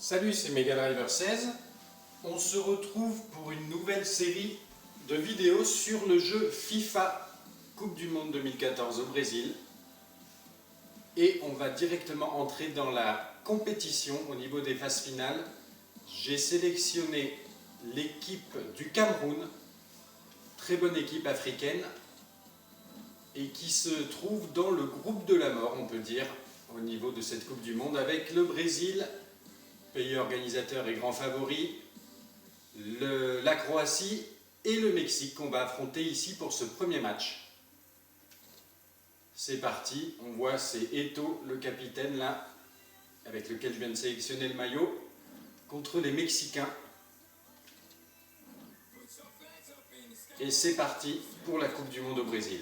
Salut, c'est Megadriver16. On se retrouve pour une nouvelle série de vidéos sur le jeu FIFA Coupe du Monde 2014 au Brésil. Et on va directement entrer dans la compétition au niveau des phases finales. J'ai sélectionné l'équipe du Cameroun, très bonne équipe africaine, et qui se trouve dans le groupe de la mort, on peut dire, au niveau de cette Coupe du Monde, avec le Brésil, pays organisateur et grand favori, la Croatie et le Mexique qu'on va affronter ici pour ce premier match. C'est parti, on voit c'est Eto'o, le capitaine là, avec lequel je viens de sélectionner le maillot, contre les Mexicains. Et c'est parti pour la Coupe du Monde au Brésil.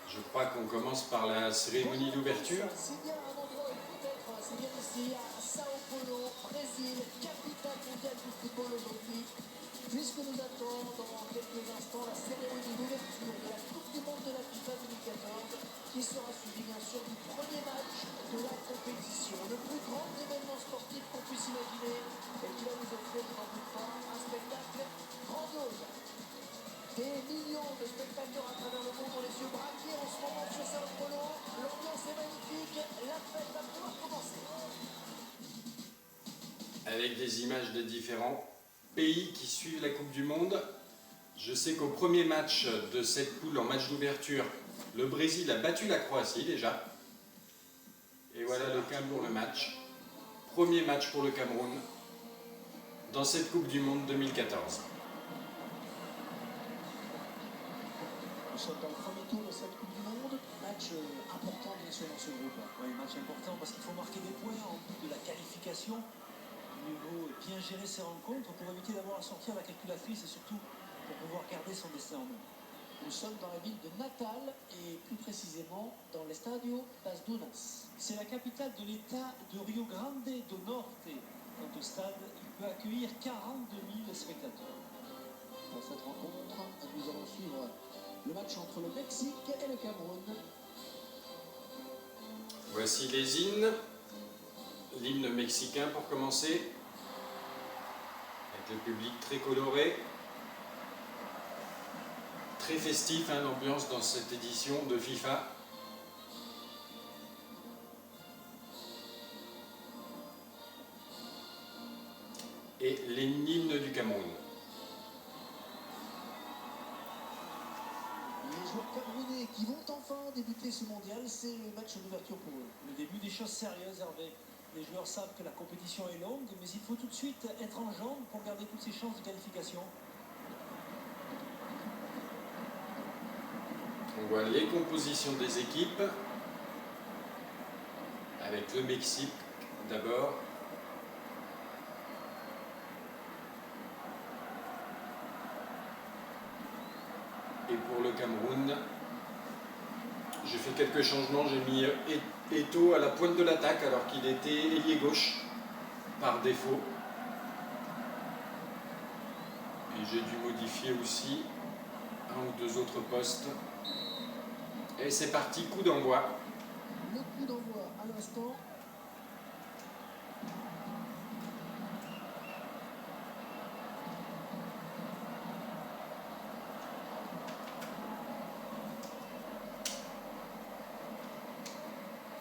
Je crois qu'on commence par la cérémonie d'ouverture. C'est bien un endroit peut-être, c'est bien ici, à Sao Paulo, Brésil, capitale mondiale du football aujourd'hui, puisque nous attendons dans quelques instants la cérémonie d'ouverture de la Coupe du Monde de la FIFA 2014, qui sera suivie bien sûr du premier match de la compétition, le plus grand événement sportif qu'on puisse imaginer, et qui va nous offrir, je n'en doute pas, un spectacle grandiose. Des millions de spectateurs à travers le monde ont les yeux braqués en ce moment sur Sao Paulo. L'ambiance est magnifique, la fête va pouvoir commencer. Avec des images des différents pays qui suivent la Coupe du Monde. Je sais qu'au premier match de cette poule, en match d'ouverture, le Brésil a battu la Croatie déjà. Et voilà le cas pour le match. Premier match pour le Cameroun dans cette Coupe du Monde 2014. Nous sommes dans le premier tour de cette Coupe du Monde. Match important bien sûr dans ce groupe. Oui, match important parce qu'il faut marquer des points en plus de la qualification. Il vaut bien gérer ses rencontres pour éviter d'avoir à sortir la calculatrice et surtout pour pouvoir garder son destin en main. Nous sommes dans la ville de Natal et plus précisément dans l'Estadio das Dunas. C'est la capitale de l'état de Rio Grande do Norte. Quant au stade, il peut accueillir 42 000 spectateurs. Dans cette rencontre, nous allons suivre le match entre le Mexique et le Cameroun. Voici les hymnes. L'hymne mexicain pour commencer, avec le public très coloré, très festif, hein, l'ambiance dans cette édition de FIFA. Et l'hymne du Cameroun. Les joueurs camerounais qui vont enfin débuter ce mondial, c'est le match d'ouverture pour eux. Le début des choses sérieuses, Hervé. Les joueurs savent que la compétition est longue, mais il faut tout de suite être en jambes pour garder toutes ses chances de qualification. On voit les compositions des équipes, avec le Mexique d'abord. Et pour le Cameroun, j'ai fait quelques changements, j'ai mis Eto'o à la pointe de l'attaque alors qu'il était ailier gauche par défaut. Et j'ai dû modifier aussi un ou deux autres postes. Et c'est parti, coup d'envoi. Le coup d'envoi à l'instant.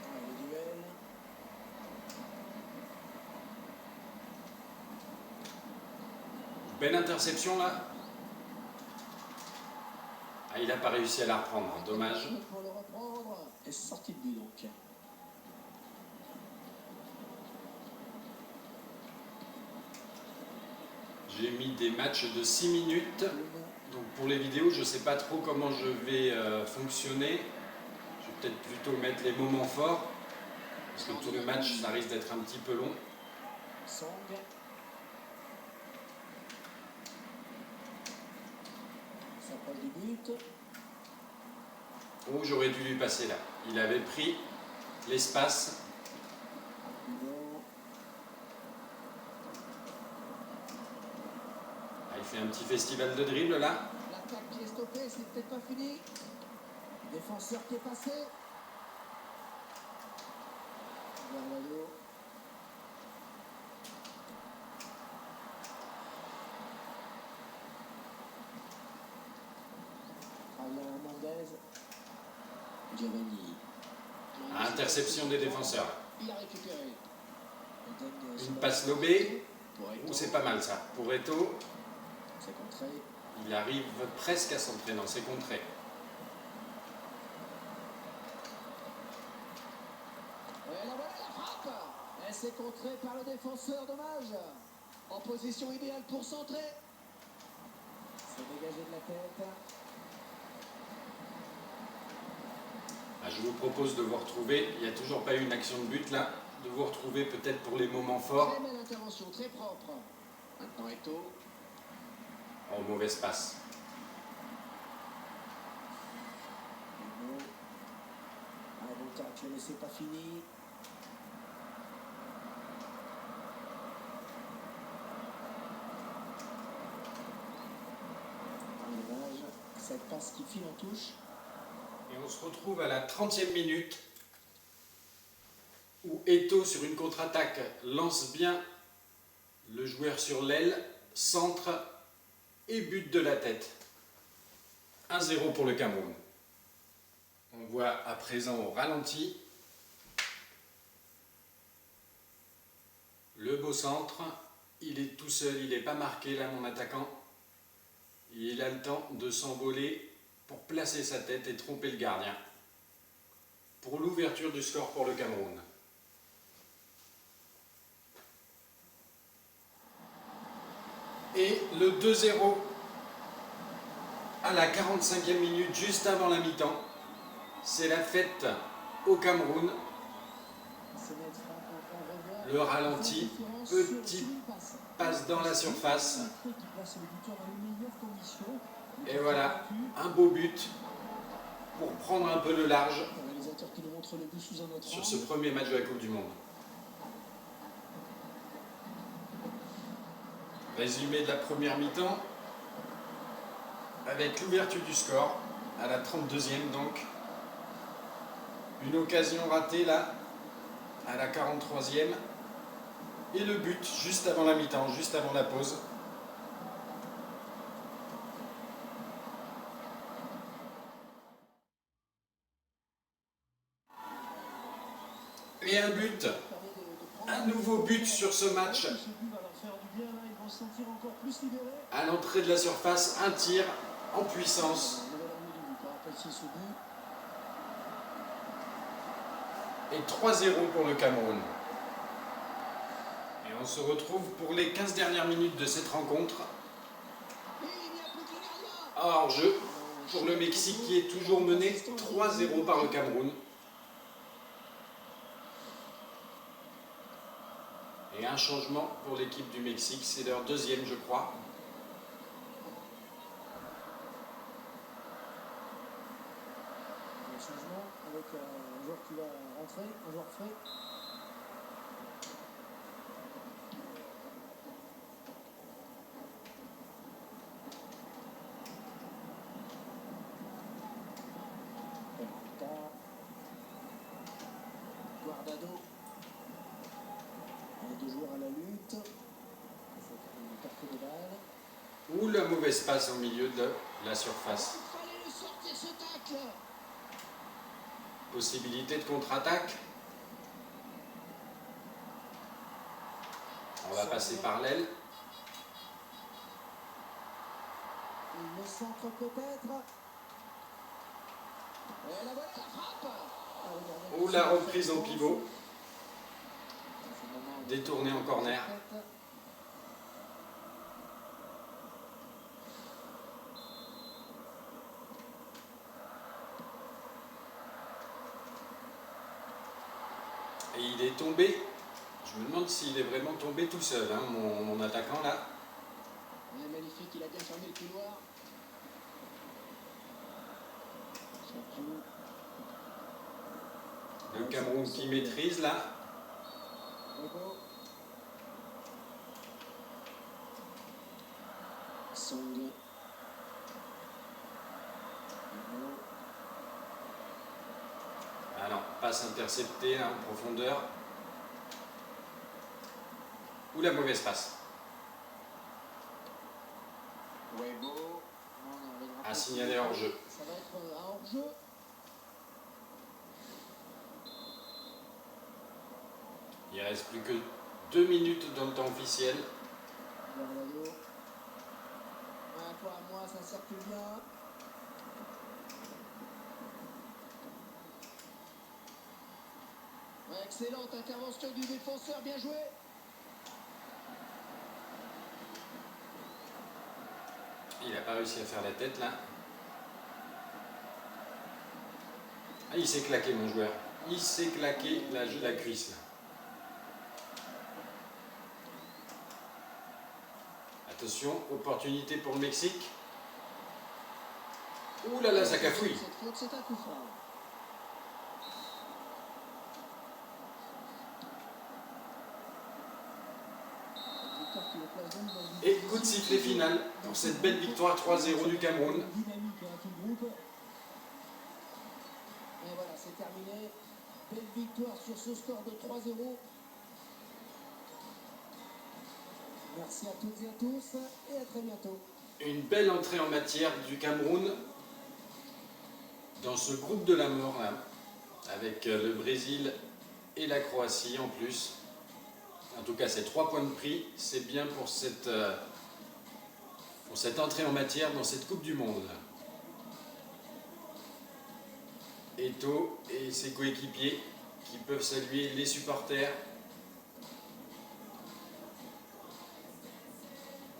Le duel. Belle interception là. Ah, il n'a pas réussi à la reprendre, dommage. Pour le reprendre. Et sortie de but donc. J'ai mis des matchs de 6 minutes. Donc pour les vidéos, je ne sais pas trop comment je vais fonctionner. Je vais peut-être plutôt mettre les moments forts. Parce que tout le match, ça risque d'être un petit peu long. Song. S'approche du but. Oh, j'aurais dû lui passer là. Il avait pris l'espace. Non. Ah, il fait un petit festival de dribble là. L'attaque qui est stoppée, c'est peut-être pas fini. Défenseur qui est passé. Guardado. Javier Hernandez. Giovanni. Interception des défenseurs. Il a récupéré. Une passe lobée. Ouh, c'est pas mal ça. Pour Eto'o, C'est contré. il arrive presque à s'entrer dans ses contrées. Et la voilà la frappe. Et c'est contré par le défenseur, dommage. En position idéale pour centrer. C'est dégagé de la tête. Ah, je vous propose de vous retrouver. Il n'y a toujours pas eu une action de but là. De vous retrouver peut-être pour les moments forts. Très belle intervention, très propre. Maintenant Eto'o. En mauvaise passe. Ah bon, tu ne laissé pas fini. Dommage. Cette passe qui file en touche. Et on se retrouve à la 30e minute où Eto'o sur une contre-attaque lance bien le joueur sur l'aile, centre et but de la tête. 1-0 pour le Cameroun. On voit à présent au ralenti le beau centre. Il est tout seul, il n'est pas marqué là mon attaquant. Il a le temps de s'envoler pour placer sa tête et tromper le gardien. Pour l'ouverture du score pour le Cameroun. Et le 2-0 à la 45e minute, juste avant la mi-temps. C'est la fête au Cameroun. Le ralenti, petite passe dans la surface. Et voilà, un beau but pour prendre un peu le large sur ce premier match de la Coupe du Monde. Résumé de la première mi-temps, avec l'ouverture du score, à la 32e donc. Une occasion ratée là, à la 43e. Et le but juste avant la mi-temps, juste avant la pause. Et un but, un nouveau but sur ce match. À l'entrée de la surface, un tir en puissance. Et 3-0 pour le Cameroun. Et on se retrouve pour les 15 dernières minutes de cette rencontre. Hors-jeu pour le Mexique qui est toujours mené 3-0 par le Cameroun. Et un changement pour l'équipe du Mexique, c'est leur deuxième je crois. Un changement avec un joueur qui va rentrer, un joueur frais. Guardado. Les deux joueurs à la lutte. Une perte de balle. Ou la mauvaise passe au milieu de la surface. Il fallait le sortir ce tacle. Possibilité de contre-attaque. On va passer par l'aile. Le centre peut-être. Et la voilà la frappe. Ou la reprise en pivot. Détourné en corner. Et il est tombé. Je me demande s'il est vraiment tombé tout seul, hein, mon attaquant là. Il est magnifique, il a bien fermé le couloir. Le Cameroun qui maîtrise là. Song. Ah non, passe interceptée en profondeur. Ou la mauvaise passe. À signaler hors-jeu. Ça va être un hors-jeu. Il ne reste plus que 2 minutes dans le temps officiel. Toi à moi, ça circule bien. Excellente intervention du défenseur, bien joué. Il n'a pas réussi à faire la tête là. Ah, il s'est claqué mon joueur. Il s'est claqué la cuisse là. Attention, opportunité pour le Mexique. Ouh là là, ça cafouille. Cette faute, c'est un coup franc. Et coup de sifflet final pour cette belle victoire 3-0 du Cameroun. Et voilà, c'est terminé. Belle victoire sur ce score de 3-0. Merci à toutes et à tous et à très bientôt. Une belle entrée en matière du Cameroun dans ce groupe de la mort là, avec le Brésil et la Croatie en plus. En tout cas, ces 3 points de prix, c'est bien pour cette entrée en matière dans cette Coupe du Monde. Eto'o et ses coéquipiers qui peuvent saluer les supporters.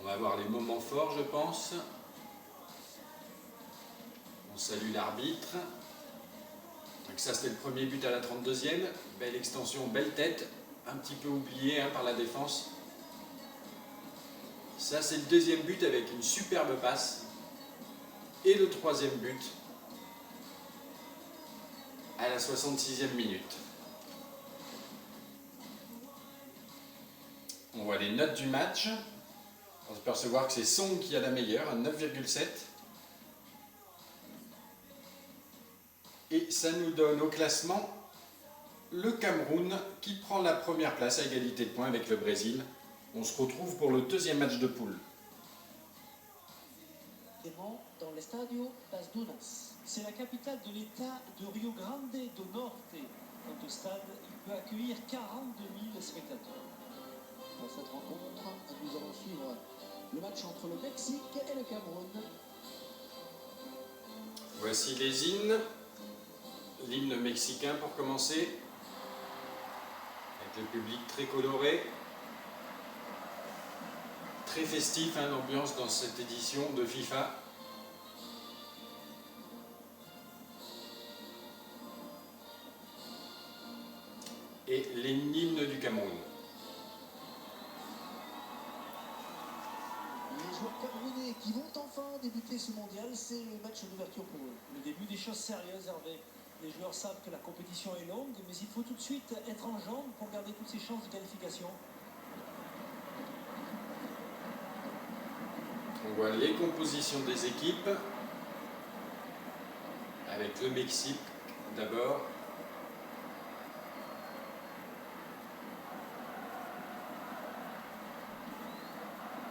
On va voir les moments forts, je pense. On salue l'arbitre. Donc ça, c'était le premier but à la 32e. Belle extension, belle tête. Un petit peu oublié par la défense. Ça, c'est le deuxième but avec une superbe passe. Et le troisième but à la 66e minute. On voit les notes du match. On peut percevoir que c'est Song qui a la meilleure, à 9,7. Et ça nous donne au classement le Cameroun qui prend la première place à égalité de points avec le Brésil. On se retrouve pour le deuxième match de poule. Dans l'Estadio das Dunas. C'est la capitale de l'État de Rio Grande do Norte. Quant au stade, il peut accueillir 42 000 spectateurs. Pour cette rencontre, nous allons suivre le match entre le Mexique et le Cameroun. Voici les hymnes. L'hymne mexicain pour commencer. Avec le public très coloré. Très festif, l'ambiance dans cette édition de FIFA. Et l'hymne du Cameroun. Les joueurs camerounais qui vont enfin débuter ce mondial, c'est le match d'ouverture pour eux. Le début des choses sérieuses, Hervé. Les joueurs savent que la compétition est longue, mais il faut tout de suite être en jambes pour garder toutes ses chances de qualification. On voit les compositions des équipes. Avec le Mexique d'abord.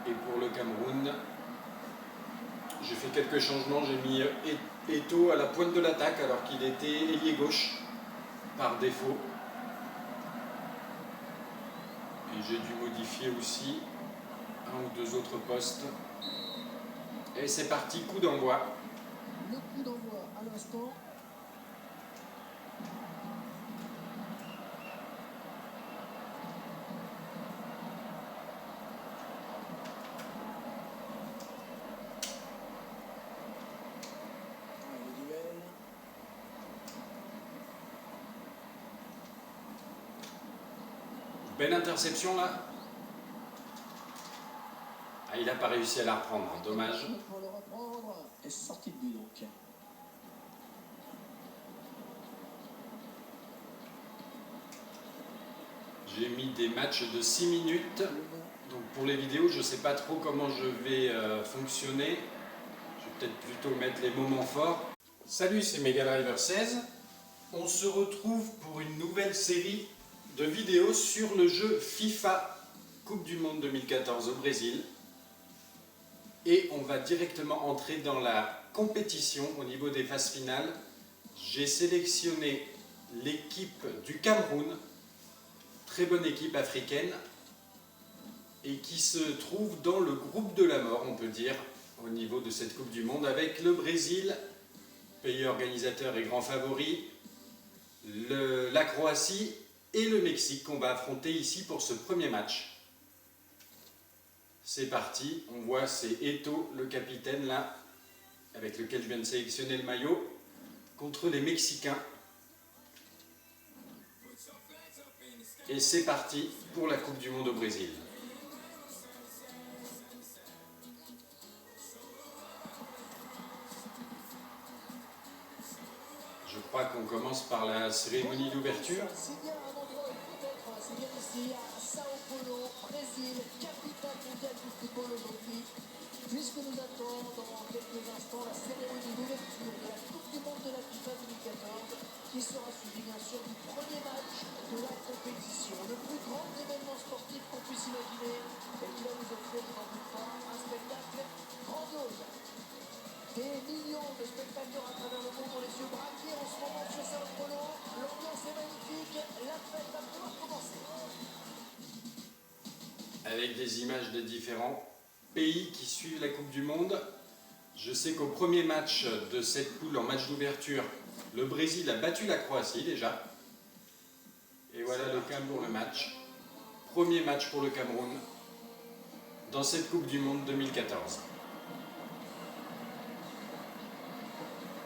Et pour le Cameroun, j'ai fait quelques changements. J'ai mis Eto'o à la pointe de l'attaque alors qu'il était ailier gauche par défaut. Et j'ai dû modifier aussi un ou deux autres postes. Et c'est parti, coup d'envoi. Le coup d'envoi à l'instant. Le duel. Belle interception là. Ah, il n'a pas réussi à la reprendre, dommage. Pour le reprendre. Et sortie de but donc. J'ai mis des matchs de 6 minutes. Donc pour les vidéos, je ne sais pas trop comment je vais fonctionner. Je vais peut-être plutôt mettre les moments forts. Salut, c'est Mega Driver 16. On se retrouve pour une nouvelle série de vidéos sur le jeu FIFA Coupe du Monde 2014 au Brésil. Et on va directement entrer dans la compétition au niveau des phases finales. J'ai sélectionné l'équipe du Cameroun, très bonne équipe africaine, et qui se trouve dans le groupe de la mort, on peut dire, au niveau de cette Coupe du Monde, avec le Brésil, pays organisateur et grand favori, la Croatie et le Mexique qu'on va affronter ici pour ce premier match. C'est parti, on voit c'est Eto'o, le capitaine là, avec lequel je viens de sélectionner le maillot, contre les Mexicains. Et c'est parti pour la Coupe du Monde au Brésil. Je crois qu'on commence par la cérémonie d'ouverture. C'est bien un endroit où peut-être, c'est bien ici, à Sao Paulo, Brésil, capitale mondiale du football aujourd'hui, puisque nous attendons dans quelques instants la cérémonie d'ouverture de la Coupe du Monde de la FIFA 2014, qui sera suivie bien sûr du premier match de la compétition, le plus grand événement sportif qu'on puisse imaginer, et qui va nous offrir, je n'en doute pas, un spectacle grandiose. Des millions de spectateurs à travers le monde ont les yeux braqués en ce moment sur Sao Paulo. L'ambiance est magnifique, la fête va pouvoir commencer. Avec des images de différents pays qui suivent la Coupe du Monde. Je sais qu'au premier match de cette poule, en match d'ouverture, le Brésil a battu la Croatie déjà. Et voilà le cas pour le match. Premier match pour le Cameroun dans cette Coupe du Monde 2014.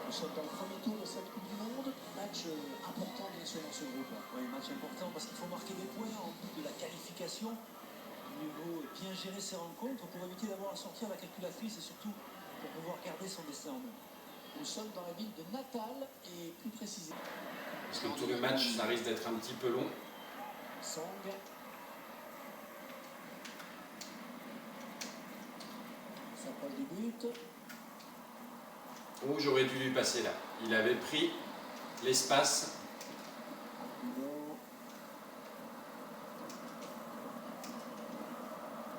Nous sommes dans le premier tour de cette Coupe du Monde. Match important bien sûr dans ce groupe. Oui, match important parce qu'il faut marquer des points en plus de la qualification. Il vaut bien gérer ses rencontres pour éviter d'avoir à sortir la calculatrice et surtout pour pouvoir garder son destin en main. Nous sommes dans la ville de Natal et plus précisément. Parce que tout le match, ça risque d'être un petit peu long. Song. S'approche du but. Oh, j'aurais dû lui passer là. Il avait pris l'espace.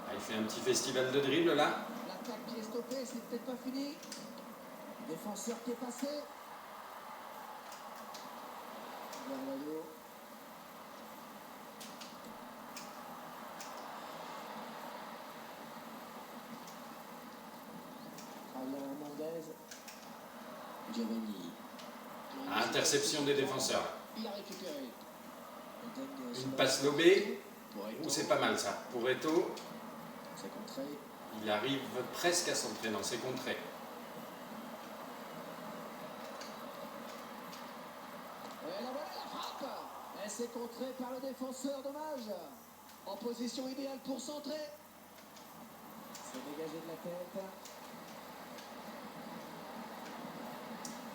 Ah, il fait un petit festival de dribble là. L'attaque qui est stoppée, c'est peut-être pas fini. Défenseur qui est passé. Gargano. Alain Hernandez. Giovanni. Interception des défenseurs. Il a récupéré. Une passe lobée. Oh, c'est pas mal ça. Pour Eto'o, C'est contré. il arrive presque à s'entraîner. Non, c'est contré. Et la voilà la frappe. Et c'est contré par le défenseur, dommage. En position idéale pour centrer. C'est dégagé de la tête.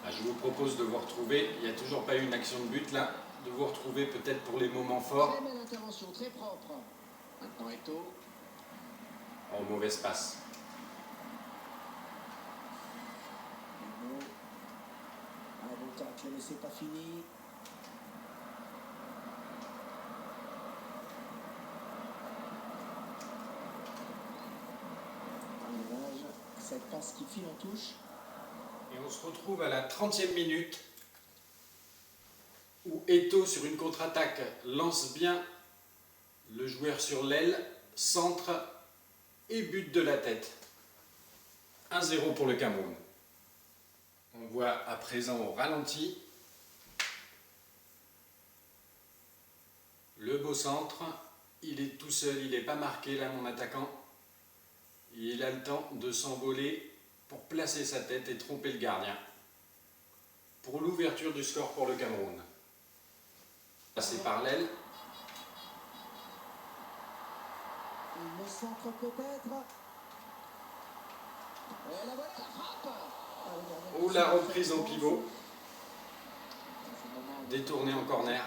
Ah, je vous propose de vous retrouver. Il n'y a toujours pas eu une action de but là. De vous retrouver peut-être pour les moments forts. Très belle intervention, très propre. Maintenant Eto'o. En mauvaise passe. Un bon tacle, mais c'est pas fini. Un dommage. Cette passe qui file en touche. Et on se retrouve à la 30e minute où Eto'o sur une contre-attaque lance bien le joueur sur l'aile, centre et but de la tête. 1-0 pour le Cameroun. On voit à présent au ralenti le beau centre. Il est tout seul, il n'est pas marqué là mon attaquant. Il a le temps de s'envoler pour placer sa tête et tromper le gardien. Pour l'ouverture du score pour le Cameroun. Passer par l'aile. Le centre peut-être. Et la voilà la frappe. Oh, la reprise en pivot. Détourné en corner.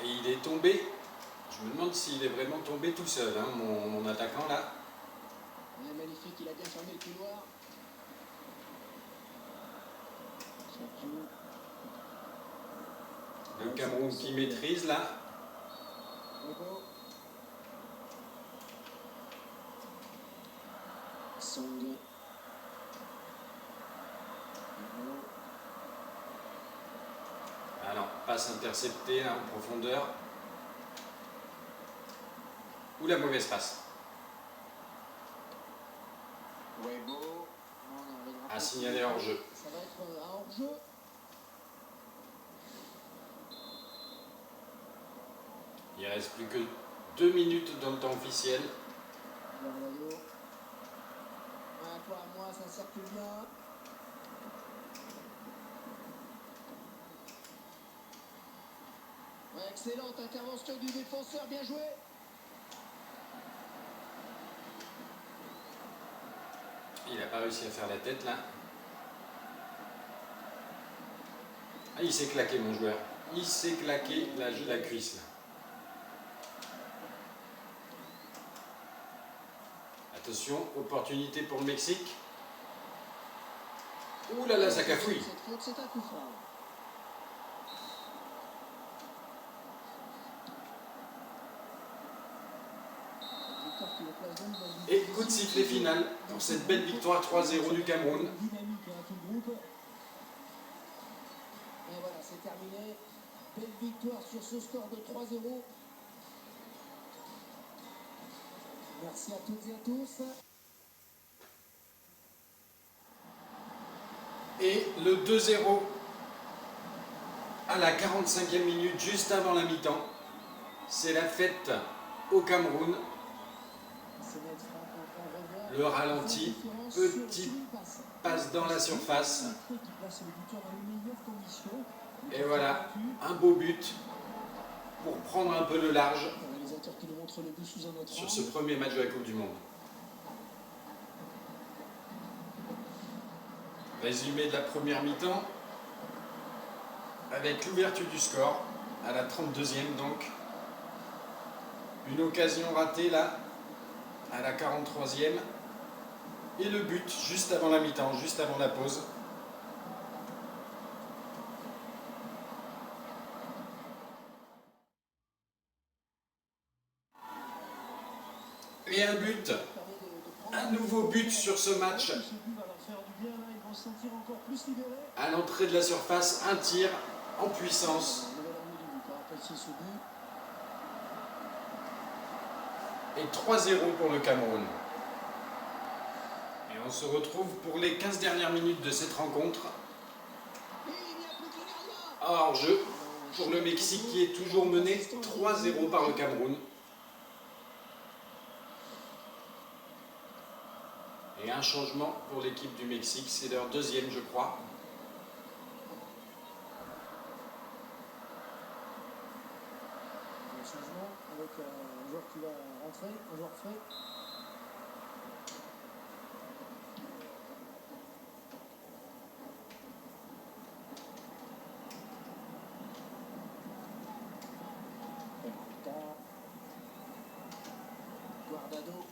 Et il est tombé. Je Je me demande s'il est vraiment tombé tout seul, hein, mon attaquant là. Ouais, magnifique, il a bien fermé le couloir. Sergio. Le Cameroun qui maîtrise là. Bobo. Song. Bobo. Ah non, passe interceptée là, en profondeur. Ou la mauvaise passe. Webo. Non, non, le drapeau. À signaler hors-jeu. Ça va être un hors-jeu. Il reste plus que 2 minutes dans le temps officiel. Guardado. Ouais, toi à moi, ça circule bien. Ouais, excellente intervention du défenseur, bien joué. Il n'a pas réussi à faire la tête là. Ah, il s'est claqué mon joueur. Il s'est claqué la cuisse là. Attention, opportunité pour le Mexique. Ouh là là, ça cafouille. Cette faute, c'est un coup franc. Victor qui le place donc dans une Et coup de sifflet final pour cette belle victoire 3-0 du Cameroun. Dynamique à tout le groupe. Et voilà, c'est terminé. Belle victoire sur ce score de 3-0. Merci à toutes et à tous. Et le 2-0 à la 45e minute, juste avant la mi-temps. C'est la fête au Cameroun. Le ralenti, petite passe dans la surface. Et voilà, un beau but pour prendre un peu le large sur ce premier match de la Coupe du Monde. Résumé de la première mi-temps avec l'ouverture du score à la 32e donc. Une occasion ratée là à la 43e et le but juste avant la mi-temps, juste avant la pause. Et un but, un nouveau but sur ce match. À l'entrée de la surface, un tir en puissance. Et 3-0 pour le Cameroun. Et on se retrouve pour les 15 dernières minutes de cette rencontre. Hors-jeu pour le Mexique qui est toujours mené 3-0 par le Cameroun. Et un changement pour l'équipe du Mexique, c'est leur deuxième je crois. Un changement avec un joueur qui va rentrer, un joueur frais. Guardado.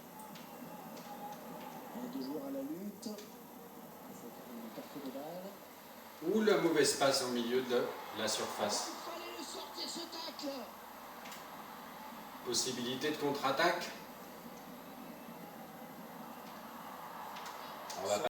Deux joueurs à la lutte. Une perte de balle. Ou la mauvaise passe au milieu de la surface. Il fallait le sortir ce tacle. Possibilité de contre-attaque. On va